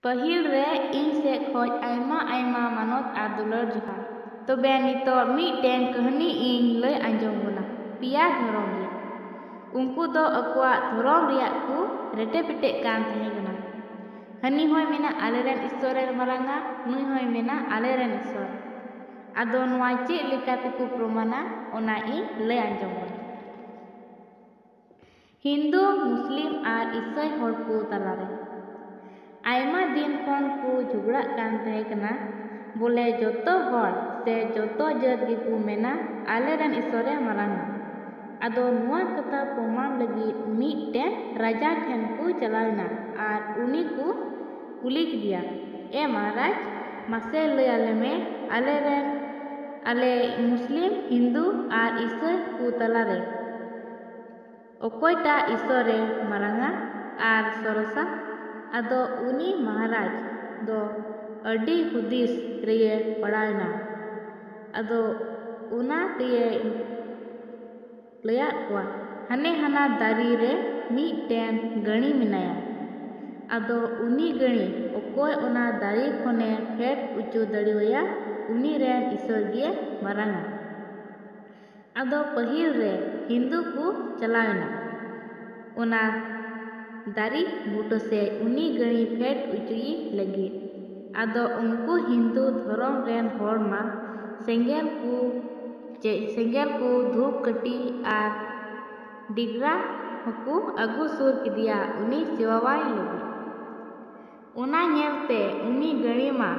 ᱯᱟᱹᱦᱤᱞ ᱨᱮ ᱤᱧ ᱥᱮᱫ ᱠᱷᱚᱡ ᱟᱭᱢᱟ ᱟᱭᱢᱟ ᱢᱟᱱᱚᱛ ᱟᱨ ᱫᱩᱞᱟᱹᱲ ᱡᱚᱦᱟᱨ। ᱛᱚᱵᱮ ᱱᱤᱛᱚᱜ ᱢᱤᱫᱴᱮᱱ ᱠᱟᱹᱦᱱᱤ ᱤᱧ ᱞᱟᱹᱭ ᱟᱸᱡᱚᱢ ᱵᱚᱱᱟ ᱯᱮᱭᱟ ᱫᱷᱚᱨᱚᱢ ᱨᱮᱭᱟᱜ। ᱩᱱᱠᱩ ᱫᱚ ᱟᱠᱚᱣᱟᱜ ᱫᱷᱚᱨᱚᱢ ᱨᱮᱭᱟᱜ ᱠᱚ ᱨᱮᱴᱮ ᱯᱮᱴᱮᱜ ᱠᱟᱱ ᱛᱟᱦᱮᱸ ᱠᱟᱱᱟ। ᱦᱟᱹᱱᱤ ᱦᱚᱸᱭ ᱢᱮᱱᱟ ᱟᱞᱮᱨᱮᱱ ᱤᱥᱥᱚᱨᱮ ᱢᱟᱨᱟᱝᱟ, ᱱᱩᱭ ᱦᱚᱸᱭ ᱢᱮᱱᱟ ᱟᱞᱮᱨᱮᱱ ᱤᱥᱥᱚᱨ। ᱟᱫᱚ ᱱᱚᱣᱟ ᱪᱮᱫ ᱞᱮᱠᱟ ᱛᱮᱠᱚ ᱯᱨᱚᱢᱟᱱᱟ ᱚᱱᱟ ᱤᱧ ᱞᱟᱹᱭ ᱟᱸᱡᱚᱢ ᱵᱚᱱᱟ। हिंदू मुस्लिम और ईसाई हर को तलारे आयमा दिन खन को झगड़ा कान तहे कना बोले जोतो हर से जोतो जात गे को मेना आलेरन ईश्वरे मारांगा। आदो नुआ कथा प्रमाण लगी मीटे राजा ठेन को चलावना और उनी को कुली दिया ए महाराज मासे लय आले में आले मुस्लिम हिंदू और ईसाई को तलारे ओकोयटा ईश्वरे मारांगा आर सरसा। आदो उनी महाराज दो अडी हुदिस रिये पड़ायना। आदो उना तिये लया कोआ हने हना दारी रे मीटेन गणी मिनाया। आदो उनी गणी ओकोय उना दारी खने फेट उचू दड़िवया उनी रेन ईश्वर गे मारांगा। आदो पहिल रे हिंदू को चलावना उना दारी बूटो से उनी गणी फेट उचुई लगी। आदो उनको हिंदू धर्म रेन हर मा सेंगेल को धूप कटी आर डिगरा हकू अगू सुर किदिया उनी सेवावाई लगी। उना नेलते उनी गणी मा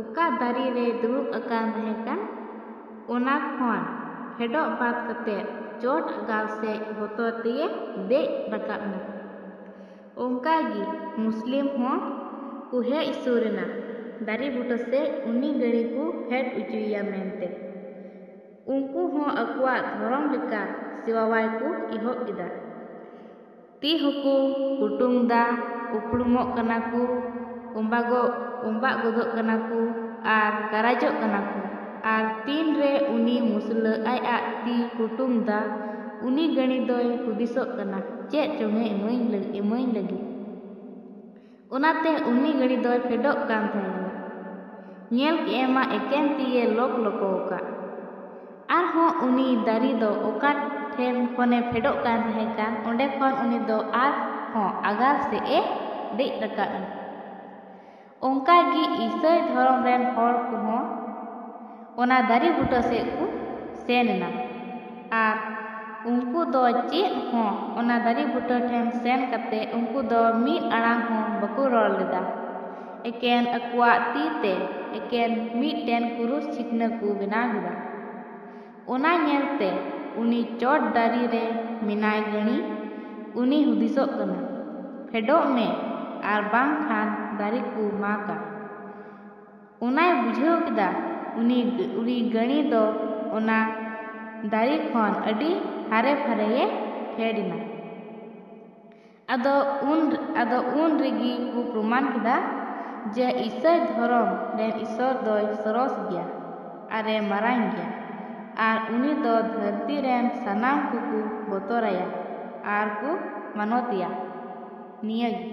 उका दारी रे दुरुब अकान रहेकान उना खन फेडो बात कते चोट अगाव से बतर तिये दे रकाबना। ओंकागी मुस्लिम हो कुहे इसूरना दारी बुटो से उनी गणी को फेट उचुया मेनते उनको हो अकुआ धर्म लेका सेवावाई को इहोब इदा। ती हकू कुटुमदा उपड़ुमो कना को उम्बा गोदो कना को आर कराजो कना को आर तीन रे उनी मुसला आय ती कुटुमदा उनी गणी दोय हुदिसो कना चेत चोंगे इमोइन लगी। उनाते उनी गणी दोय फेडो कान थायना नेल के एमा एकेन तिये लोक लोकोका आर हो उनी दारी दो ओका ठेन खने फेडो कान थायकान ओंडे खन उनी दो आर हो आगार से ए दे रकाबना। ओंका गी ईसाई धर्म रेन हर को हो ओना दारी बुटो से को सेनना आर उनको दो चेत हो ओना दारी बुटो ठेन सेन कते उनको दो मीद आड़ांग हो बको रोड़ लेदा एकेन अकुआ तीते एकेन मीटेन कुरुस छिकना को बिना हुआ। ओना नेलते उनी चोट दारी रे मिनाय गणी उनी हुदिसो कना फेडो में आर बांग खान दारी को माका। उनाय बुझाव किदा उनी गणी दो ओना दारी खन अडी हारे फारे फेडिना। आदो उन रिगी को प्रमाण किदा जे ईसाई धर्म रेन ईश्वर दोय सरस गया आरे मारांग गया आर उनी दो धरती रेन सनाम को बतोराया आर को मानोतिया नियगी।